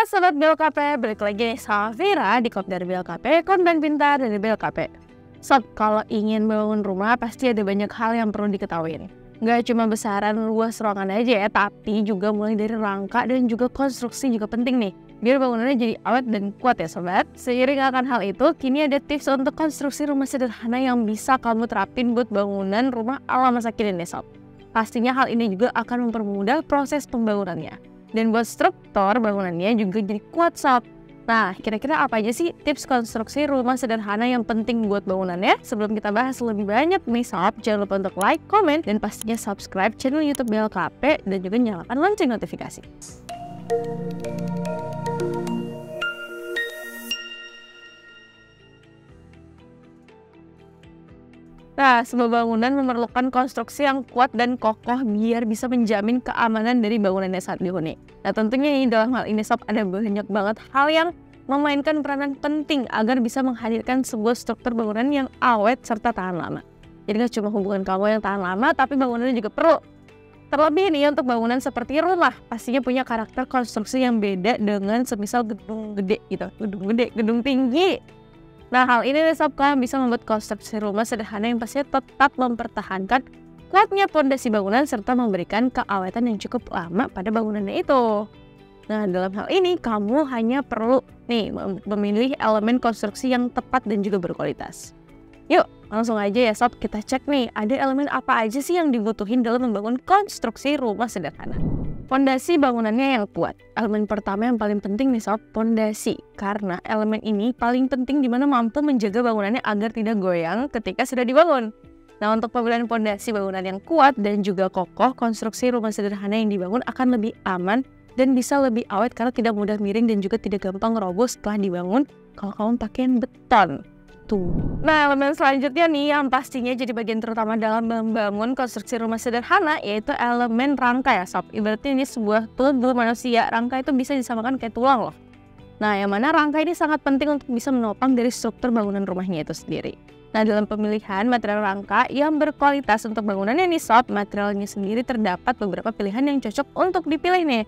Sobat BLKP, balik lagi nih sama Vira di Kopdar BLKP, konten pintar dari BLKP. Sob, kalau ingin bangun rumah pasti ada banyak hal yang perlu diketahui nih. Nggak cuma besaran luas ruangan aja ya, tapi juga mulai dari rangka dan juga konstruksi juga penting nih, biar bangunannya jadi awet dan kuat ya sobat. Seiring akan hal itu, kini ada tips untuk konstruksi rumah sederhana yang bisa kamu terapin buat bangunan rumah ala masa kini nih sob. Pastinya hal ini juga akan mempermudah proses pembangunannya. Dan buat struktur bangunannya juga jadi kuat sob. Nah, kira-kira apa aja sih tips konstruksi rumah sederhana yang penting buat bangunannya? Sebelum kita bahas lebih banyak nih sob, jangan lupa untuk like, komen, dan pastinya subscribe channel YouTube BLKP dan juga nyalakan lonceng notifikasi. Nah, sebuah bangunan memerlukan konstruksi yang kuat dan kokoh biar bisa menjamin keamanan dari bangunannya saat dihuni. Nah, tentunya dalam hal ini sob ada banyak banget hal yang memainkan peranan penting agar bisa menghadirkan sebuah struktur bangunan yang awet serta tahan lama. Jadi nggak cuma hubungan kamu yang tahan lama, tapi bangunannya juga perlu. Terlebih nih untuk bangunan seperti rumah, pastinya punya karakter konstruksi yang beda dengan semisal gedung gede gitu, gedung tinggi. Nah, hal ini sob kan bisa membuat konstruksi rumah sederhana yang pastinya tetap mempertahankan kuatnya pondasi bangunan serta memberikan keawetan yang cukup lama pada bangunannya itu. Nah, dalam hal ini kamu hanya perlu nih memilih elemen konstruksi yang tepat dan juga berkualitas. Yuk, langsung aja ya sob, kita cek nih ada elemen apa aja sih yang dibutuhin dalam membangun konstruksi rumah sederhana. Pondasi bangunannya yang kuat. Elemen pertama yang paling penting nih sob, pondasi. Karena elemen ini paling penting dimana mampu menjaga bangunannya agar tidak goyang ketika sudah dibangun. Nah, untuk pemilihan pondasi bangunan yang kuat dan juga kokoh, konstruksi rumah sederhana yang dibangun akan lebih aman dan bisa lebih awet karena tidak mudah miring dan juga tidak gampang roboh setelah dibangun kalau kamu pakai beton. Nah, elemen selanjutnya nih yang pastinya jadi bagian terutama dalam membangun konstruksi rumah sederhana yaitu elemen rangka ya sob. Ibaratnya ini sebuah tubuh manusia, rangka itu bisa disamakan kayak tulang loh. Nah, yang mana rangka ini sangat penting untuk bisa menopang dari struktur bangunan rumahnya itu sendiri. Nah, dalam pemilihan material rangka yang berkualitas untuk bangunannya nih sob, materialnya sendiri terdapat beberapa pilihan yang cocok untuk dipilih nih.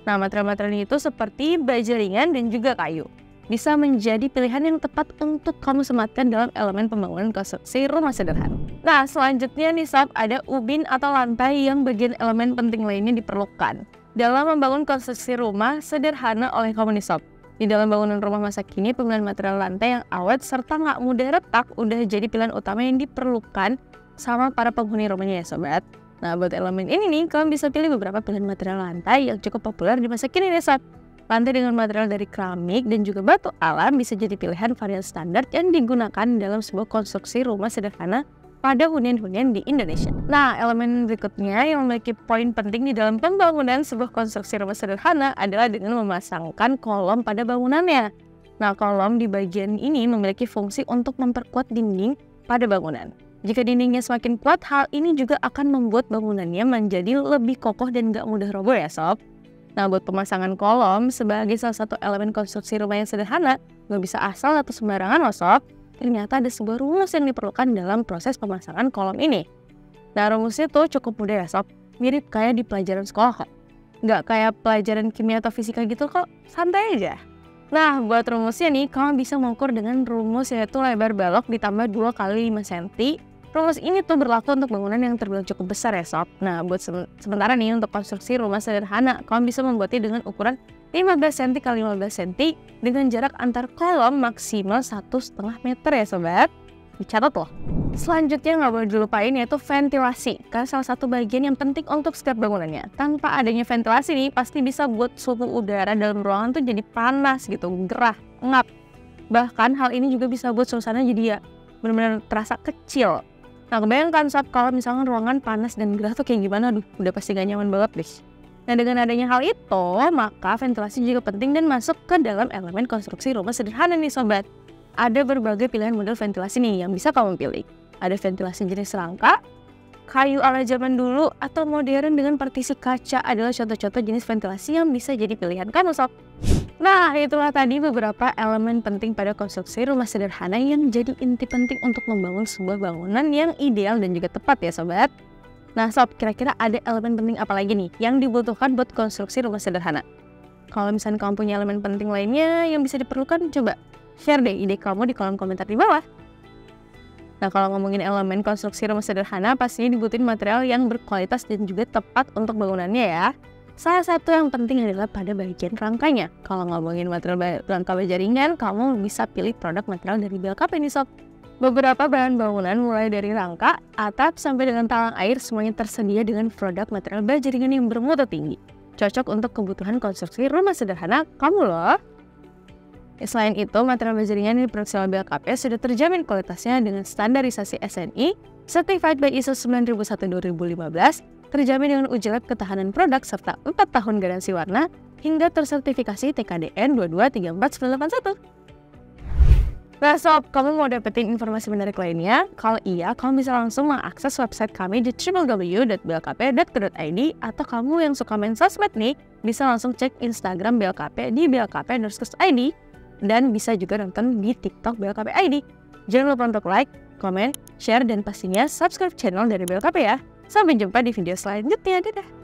Nah, material-materialnya itu seperti baja ringan dan juga kayu. Bisa menjadi pilihan yang tepat untuk kamu sematkan dalam elemen pembangunan konstruksi rumah sederhana. Nah, selanjutnya nih sob, ada ubin atau lantai yang bagian elemen penting lainnya diperlukan dalam membangun konstruksi rumah sederhana oleh kamu nih sob. Di dalam bangunan rumah masa kini, pemilihan material lantai yang awet serta nggak mudah retak udah jadi pilihan utama yang diperlukan sama para penghuni rumahnya ya sobat. Nah, buat elemen ini nih, kamu bisa pilih beberapa pilihan material lantai yang cukup populer di masa kini nih sob. Lantai dengan material dari keramik dan juga batu alam bisa jadi pilihan varian standar yang digunakan dalam sebuah konstruksi rumah sederhana pada hunian-hunian di Indonesia. Nah, elemen berikutnya yang memiliki poin penting di dalam pembangunan sebuah konstruksi rumah sederhana adalah dengan memasangkan kolom pada bangunannya. Nah, kolom di bagian ini memiliki fungsi untuk memperkuat dinding pada bangunan. Jika dindingnya semakin kuat, hal ini juga akan membuat bangunannya menjadi lebih kokoh dan gak mudah roboh ya sob. Nah, buat pemasangan kolom sebagai salah satu elemen konstruksi rumah yang sederhana, nggak bisa asal atau sembarangan loh sob. Ternyata ada sebuah rumus yang diperlukan dalam proses pemasangan kolom ini. Nah, rumusnya tuh cukup mudah ya sob, mirip kayak di pelajaran sekolah kok. Nggak kayak pelajaran kimia atau fisika gitu kok, santai aja. Nah, buat rumusnya nih, kamu bisa mengukur dengan rumus yaitu lebar balok ditambah 2 kali 5 cm. Rumus ini tuh berlaku untuk bangunan yang terbilang cukup besar ya sob. Nah, buat sementara nih untuk konstruksi rumah sederhana, kamu bisa membuatnya dengan ukuran 15 cm x 15 cm dengan jarak antar kolom maksimal 1,5 meter ya sobat. Dicatat loh. Selanjutnya nggak boleh dilupain yaitu ventilasi, karena salah satu bagian yang penting untuk setiap bangunannya. Tanpa adanya ventilasi nih, pasti bisa buat suhu udara dalam ruangan tuh jadi panas gitu, gerah, ngap. Bahkan hal ini juga bisa buat suasana jadi ya benar-benar terasa kecil. Nah, kebayangkan sob kalau misalnya ruangan panas dan gerah tuh kayak gimana, udah pasti gak nyaman banget deh. Nah, dengan adanya hal itu, maka ventilasi juga penting dan masuk ke dalam elemen konstruksi rumah sederhana nih sobat. Ada berbagai pilihan model ventilasi nih yang bisa kamu pilih. Ada ventilasi jenis rangka, kayu ala zaman dulu, atau modern dengan partisi kaca adalah contoh-contoh jenis ventilasi yang bisa jadi pilihan kamu sob. Nah, itulah tadi beberapa elemen penting pada konstruksi rumah sederhana yang jadi inti penting untuk membangun sebuah bangunan yang ideal dan juga tepat ya sobat. Nah sob, kira-kira ada elemen penting apa lagi nih yang dibutuhkan buat konstruksi rumah sederhana? Kalau misalnya kamu punya elemen penting lainnya yang bisa diperlukan, coba share deh ide kamu di kolom komentar di bawah. Nah, kalau ngomongin elemen konstruksi rumah sederhana, pastinya dibutuhin material yang berkualitas dan juga tepat untuk bangunannya ya. Salah satu yang penting adalah pada bagian rangkanya. Kalau ngomongin material rangka baja ringan, kamu bisa pilih produk material dari BLKP nih sob. Beberapa bahan bangunan mulai dari rangka, atap, sampai dengan talang air semuanya tersedia dengan produk material baja ringan yang bermutu tinggi. Cocok untuk kebutuhan konstruksi rumah sederhana kamu loh. Selain itu, material baja ringan yang diproduksi oleh BLKP sudah terjamin kualitasnya dengan standarisasi SNI, Certified by ISO 9001-2015, terjamin dengan uji lab ketahanan produk serta 4 tahun garansi warna, hingga tersertifikasi TKDN 2234981. Nah sob, kamu mau dapetin informasi menarik lainnya? Kalau iya, kamu bisa langsung mengakses website kami di www.blkp.co.id, atau kamu yang suka main sosmed nih, bisa langsung cek Instagram BLKP di blkp_id, dan bisa juga nonton di TikTok BLKP ID. Jangan lupa untuk like, komen, share, dan pastinya subscribe channel dari BLKP ya. Sampai jumpa di video selanjutnya, dadah!